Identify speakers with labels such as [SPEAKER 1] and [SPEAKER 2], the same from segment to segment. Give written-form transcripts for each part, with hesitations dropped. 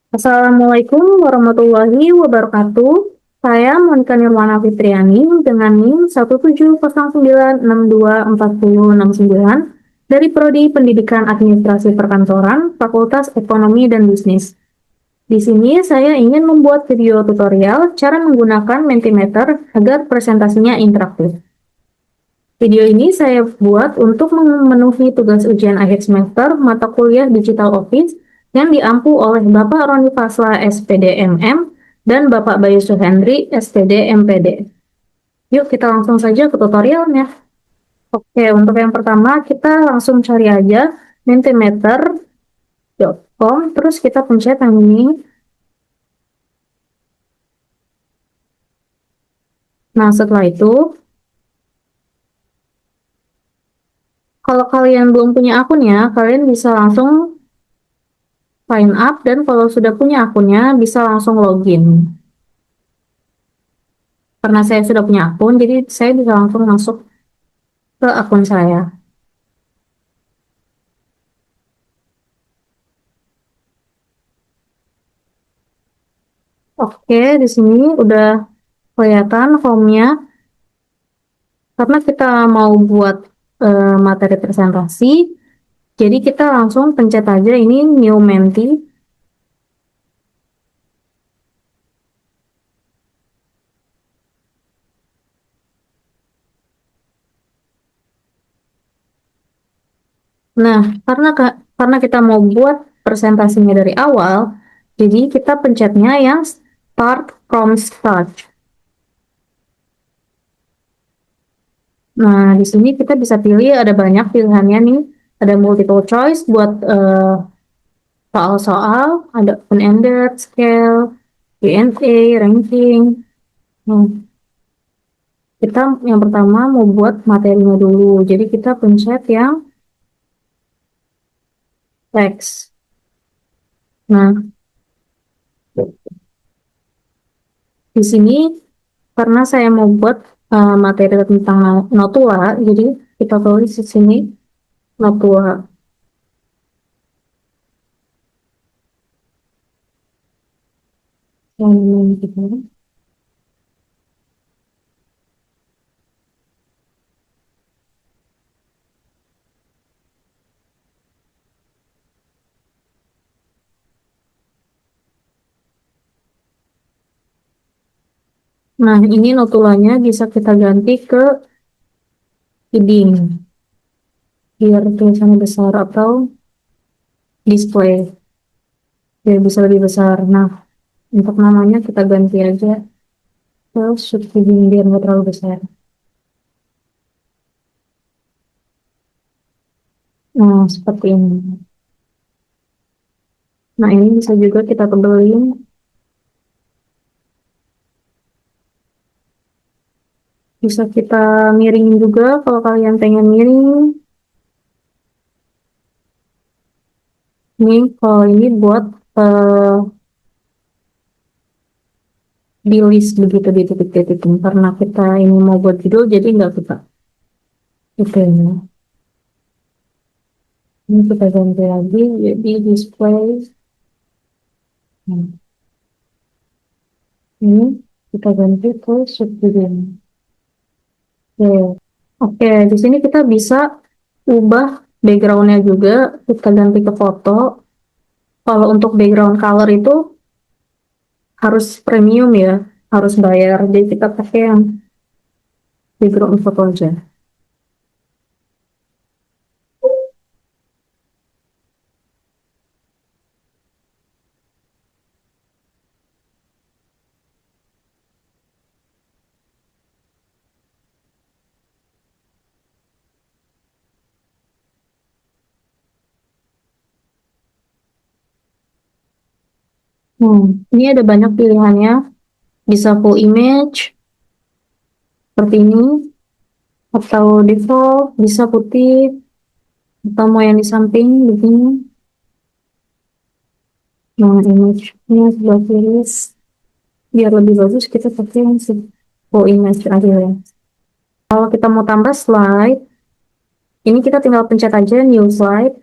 [SPEAKER 1] Assalamualaikum warahmatullahi wabarakatuh. Saya Monika Nirwana Fitriani dengan NIM 17096240069 dari Prodi Pendidikan Administrasi Perkantoran, Fakultas Ekonomi dan Bisnis. Di sini saya ingin membuat video tutorial cara menggunakan Mentimeter agar presentasinya interaktif. Video ini saya buat untuk memenuhi tugas ujian akhir semester mata kuliah Digital Office yang diampu oleh Bapak Roni Fasla SPDMM dan Bapak Bayu Suhendri SPD MPD. Yuk kita langsung saja ke tutorialnya. Oke, untuk yang pertama kita langsung cari aja mentimeter.com, terus kita pencet yang ini. Nah, setelah itu kalau kalian belum punya akunnya, kalian bisa langsung sign up, dan kalau sudah punya akunnya bisa langsung login. Karena saya sudah punya akun, jadi saya bisa langsung masuk ke akun saya. Oke, di sini udah kelihatan home-nya. Karena kita mau buat materi presentasi, jadi kita langsung pencet aja ini New Menti. Nah, karena kita mau buat presentasinya dari awal, jadi kita pencetnya yang Start from Scratch. Nah, di sini kita bisa pilih, ada banyak pilihannya nih. Ada multiple choice buat soal-soal, ada open-ended, scale, Q&A, ranking. Nah, kita yang pertama mau buat materinya dulu. Jadi kita pencet yang text. Nah, di sini karena saya mau buat materi tentang notula, jadi kita tulis di sini notula. Nah, ini notulanya bisa kita ganti ke heading biar tulisannya besar, atau display biar bisa lebih besar. Nah, untuk namanya kita ganti aja ke should heading biar nggak terlalu besar. Nah, seperti ini. Nah, ini bisa juga kita tebelin. Bisa kita miringin juga kalau kalian pengen miring. Ini kalau ini buat di list begitu di titik-titik, karena kita ini mau buat judul jadi nggak kita itu ini. Ini kita ganti lagi jadi display. Nah, ini kita ganti ke subheading. Oke, di sini kita bisa ubah backgroundnya juga, kita ganti ke foto. Kalau untuk background color itu harus premium ya, harus bayar. Jadi kita pakai yang background foto aja. Ini ada banyak pilihannya, bisa full image seperti ini, atau default, bisa putih, atau mau yang di samping begini. Nah, image-nya sebelah kiri, biar lebih bagus kita pakai yang full image aja ya. Kalau kita mau tambah slide, ini kita tinggal pencet aja new slide.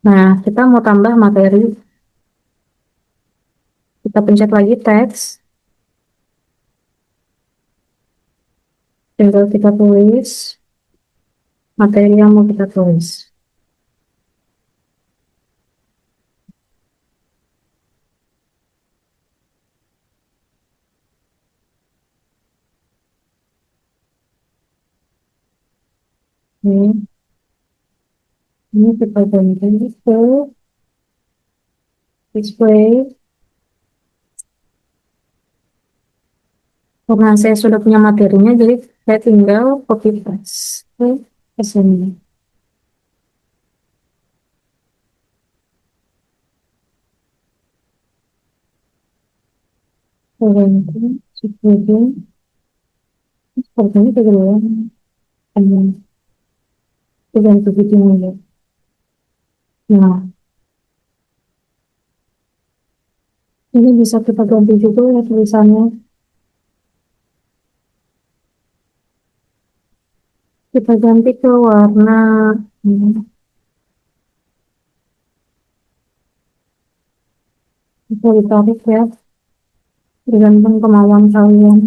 [SPEAKER 1] Nah, kita mau tambah materi. Kita pencet lagi teks, tinggal kita tulis materi yang mau kita tulis. Ini kita ganti ke display. Karena saya sudah punya materinya, jadi saya tinggal copy paste ke sini. Ganti, seperti sepertinya kegedean. Ganti begini. Nah, ini bisa kita ganti juga ya tulisannya. Kita ganti ke warna ini. Bisa ditarik ya, tergantung kemauan kalian.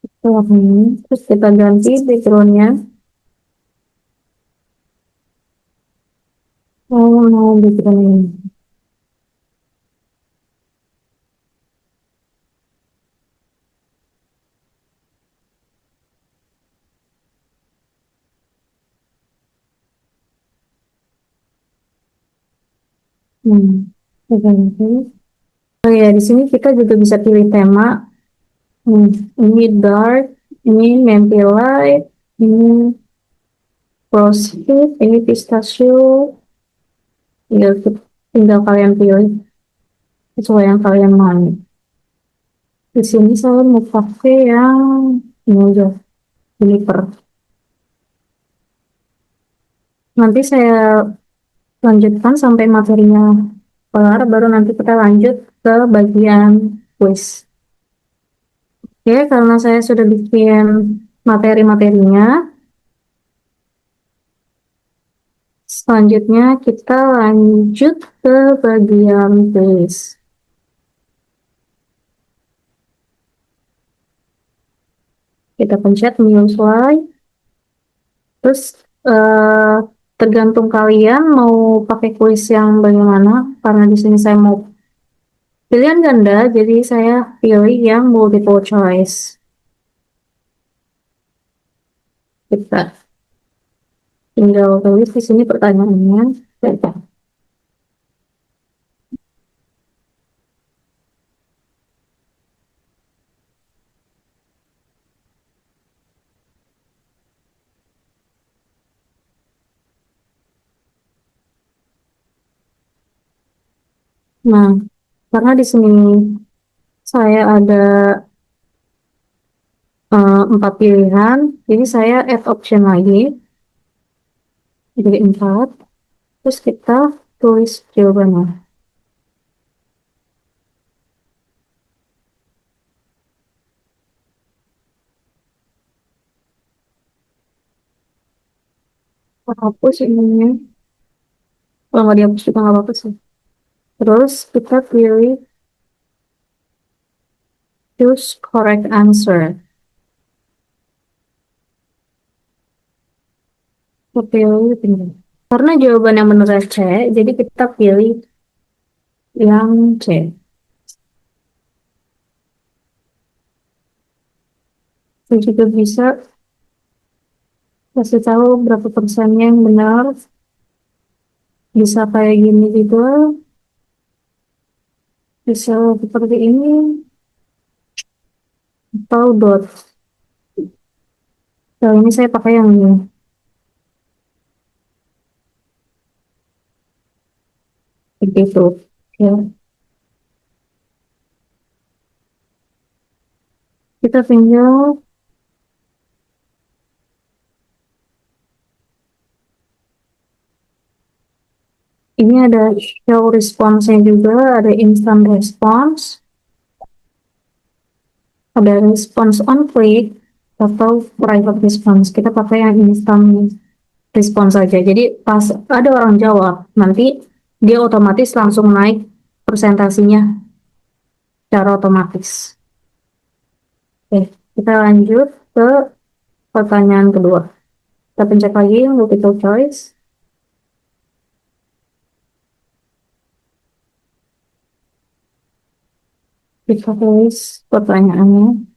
[SPEAKER 1] Itu warna ini. Terus kita ganti backgroundnya. Mau background ini. Kita ganti. Oh ya, di sini kita juga bisa pilih tema. Ini dark, ini menthy light, ini rose hip, ini pistachio. Tinggal kalian pilih sesuai yang kalian mau. Di sini saya mau pakai yang ini aja, juniper. Nanti saya lanjutkan sampai materinya kelar, baru nanti kita lanjut ke bagian quiz. Oke, karena saya sudah bikin materi-materinya, selanjutnya kita lanjut ke bagian quiz. Kita pencet new slide. Terus tergantung kalian mau pakai kuis yang bagaimana, karena di sini saya mau pilihan ganda, jadi saya pilih yang multiple choice. Kita tinggal tulis di sini pertanyaannya. Nah, karena di sini saya ada 4 pilihan, jadi saya add option lagi, jadi 4. Terus kita tulis jawabannya. Hapus ininya. Kalau nggak dihapus juga nggak apa-apa sih. Terus kita pilih choose correct answer. Kita pilih ini. Karena jawaban yang benar C, jadi kita pilih yang C. Kita juga bisa kasih tahu berapa persennya yang benar. Bisa kayak gini juga. Bisa seperti ini. Atau dot. Kali ini saya pakai yang ini. Begitu. Ya. Kita tinggal ini ada show response-nya juga, ada instant response, ada response on click, atau private response. Kita pakai yang instant response saja. Jadi pas ada orang jawab, nanti dia otomatis langsung naik presentasinya secara otomatis. Oke, kita lanjut ke pertanyaan kedua. Kita pencet lagi multiple choice. Kita tulis pertanyaannya.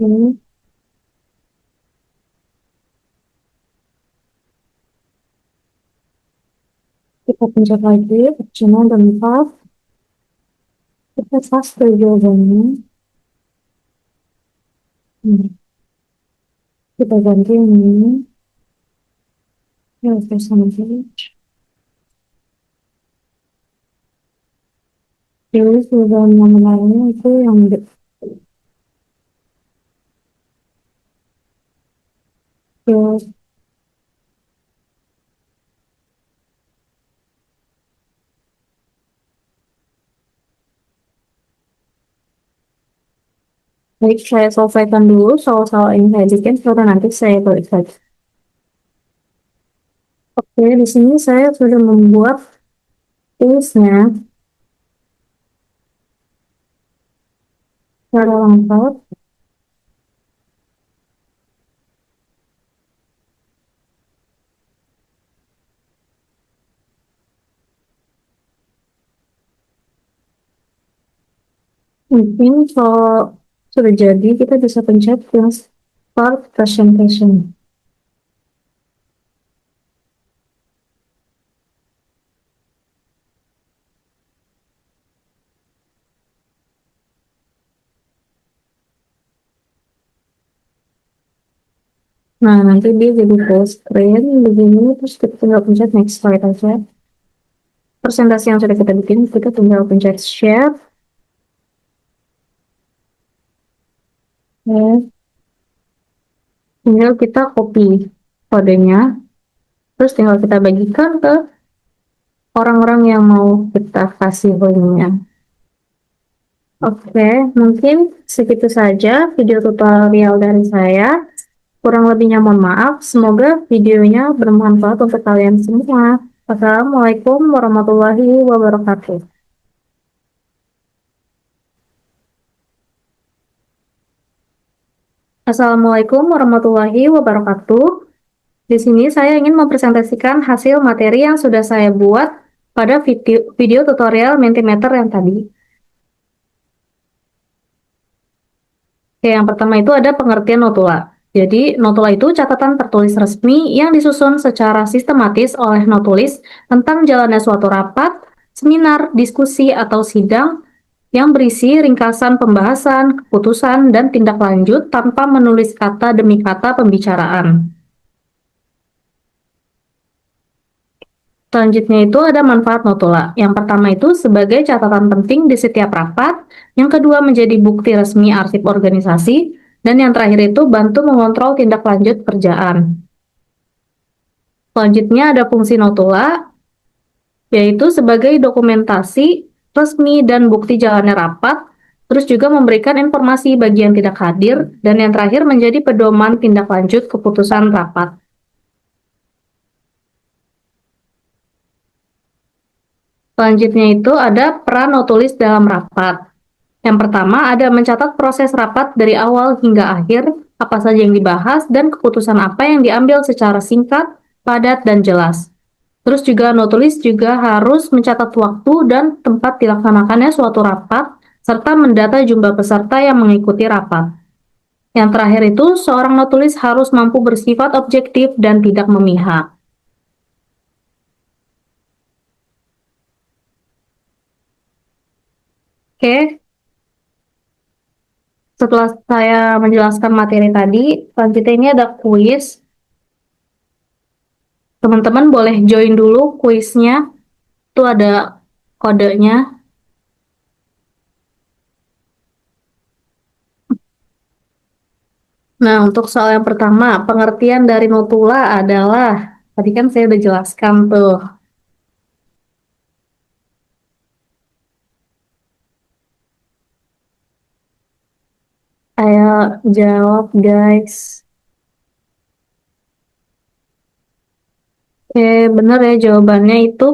[SPEAKER 1] Ini kita pencet lagi optional dan 4. Kita paste jawabannya. Kita ganti ini. Ya, terus nanti. Jadi jawaban nominalnya itu yang terus baik, saya selesaikan dulu soal-soal yang saya bikin, baru nanti saya balik lagi. Oke, di sini saya sudah membuat tulisnya secara lengkap. Mungkin kalau sudah jadi, kita bisa pencet yang start presentation. Nah, nanti dia jadi full screen begini, terus kita tinggal pencet next slide aja. Presentasi yang sudah kita bikin, kita tinggal pencet share. Ya. Tinggal kita copy kodenya, terus tinggal kita bagikan ke orang-orang yang mau kita kasih linknya. Oke, mungkin segitu saja video tutorial dari saya. Kurang lebihnya mohon maaf, semoga videonya bermanfaat untuk kalian semua. Assalamualaikum warahmatullahi wabarakatuh. Assalamualaikum warahmatullahi wabarakatuh. Di sini saya ingin mempresentasikan hasil materi yang sudah saya buat pada video tutorial Mentimeter yang tadi. Oke, yang pertama itu ada pengertian notula. Jadi, notula itu catatan tertulis resmi yang disusun secara sistematis oleh notulis tentang jalannya suatu rapat, seminar, diskusi, atau sidang yang berisi ringkasan pembahasan, keputusan, dan tindak lanjut tanpa menulis kata demi kata pembicaraan. Selanjutnya itu ada manfaat notula. Yang pertama itu sebagai catatan penting di setiap rapat, yang kedua menjadi bukti resmi arsip organisasi, dan yang terakhir itu bantu mengontrol tindak lanjut kerjaan. Selanjutnya ada fungsi notula, yaitu sebagai dokumentasi resmi dan bukti jalannya rapat, terus juga memberikan informasi bagi yang tidak hadir, dan yang terakhir menjadi pedoman tindak lanjut keputusan rapat. Selanjutnya itu ada peran notulis dalam rapat. Yang pertama ada mencatat proses rapat dari awal hingga akhir, apa saja yang dibahas, dan keputusan apa yang diambil secara singkat, padat, dan jelas. Terus juga notulis juga harus mencatat waktu dan tempat dilaksanakannya suatu rapat, serta mendata jumlah peserta yang mengikuti rapat. Yang terakhir itu, seorang notulis harus mampu bersifat objektif dan tidak memihak. Oke, setelah saya menjelaskan materi tadi, selanjutnya ini ada kuis. Teman-teman boleh join dulu kuisnya, itu ada kodenya. Nah, untuk soal yang pertama, pengertian dari notula adalah, tadi kan saya udah jelaskan tuh. Ayo jawab guys. Oke, benar ya jawabannya itu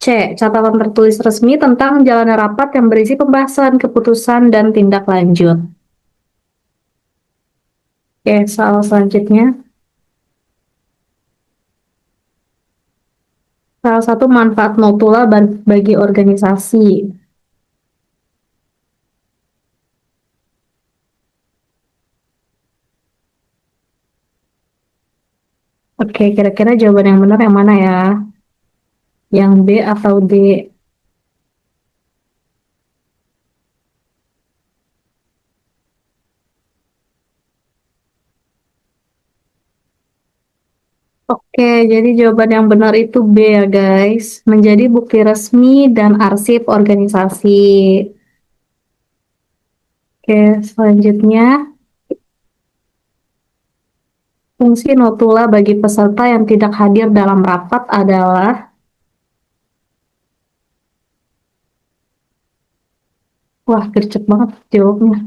[SPEAKER 1] C. Catatan tertulis resmi tentang jalannya rapat yang berisi pembahasan, keputusan, dan tindak lanjut. Oke, soal selanjutnya. Salah satu manfaat notula bagi organisasi. Oke, kira-kira jawaban yang benar yang mana ya? Yang B atau D? Oke, jadi jawaban yang benar itu B ya guys. Menjadi bukti resmi dan arsip organisasi. Oke, selanjutnya. Fungsi notula bagi peserta yang tidak hadir dalam rapat adalah. Wah, gercep banget jawabnya.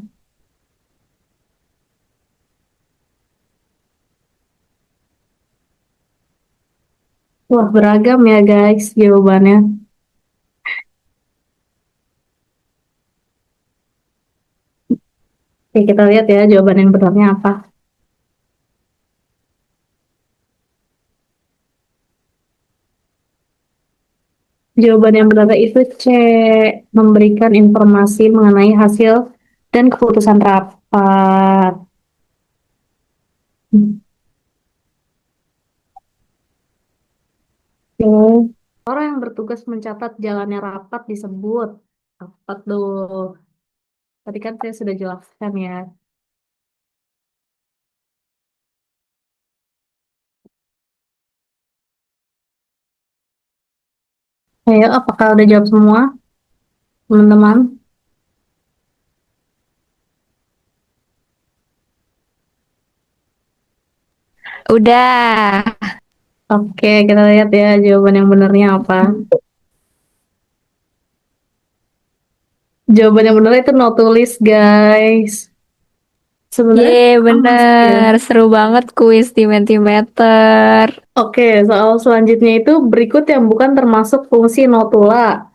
[SPEAKER 1] Wah, beragam ya guys jawabannya. Oke, kita lihat ya jawaban yang benarnya apa. Jawaban yang benar itu C. Memberikan informasi mengenai hasil dan keputusan rapat. Oke. Orang yang bertugas mencatat jalannya rapat disebut apa tuh? Tadi kan saya sudah jelaskan ya. Ayo, apakah udah jawab semua, teman-teman?
[SPEAKER 2] Udah.
[SPEAKER 1] Oke, kita lihat ya jawaban yang benarnya apa. Jawaban yang benar itu no tulis, guys. Sebenarnya
[SPEAKER 2] Ye,
[SPEAKER 1] sama sih ya.
[SPEAKER 2] bener. Seru banget kuis di Mentimeter.
[SPEAKER 1] Oke, soal selanjutnya itu berikut yang bukan termasuk fungsi notula.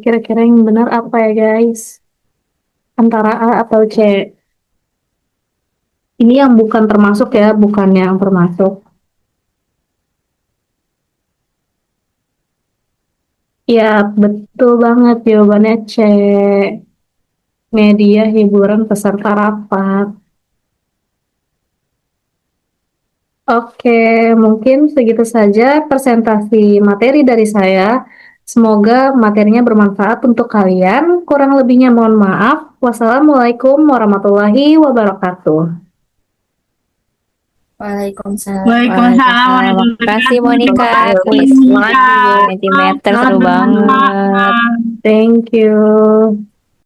[SPEAKER 1] Kira-kira yang benar apa ya, guys? Antara A atau C? Ini yang bukan termasuk ya, bukan yang termasuk. Ya, betul banget jawabannya C. Media hiburan peserta rapat. Oke, mungkin segitu saja presentasi materi dari saya. Semoga materinya bermanfaat untuk kalian. Kurang lebihnya mohon maaf. Wassalamualaikum warahmatillahi wabarakatuh.
[SPEAKER 3] Waalaikumsalam
[SPEAKER 4] Waalaikumsalam
[SPEAKER 2] Waalaikumsalam.
[SPEAKER 4] warahmatullahi
[SPEAKER 2] Makasih
[SPEAKER 4] wabarakatuh.
[SPEAKER 2] Monica kuis
[SPEAKER 4] Terima
[SPEAKER 2] di
[SPEAKER 4] kasih, Kak.
[SPEAKER 2] Mentimeter seru
[SPEAKER 4] Sama-sama.
[SPEAKER 2] banget.
[SPEAKER 1] Thank you.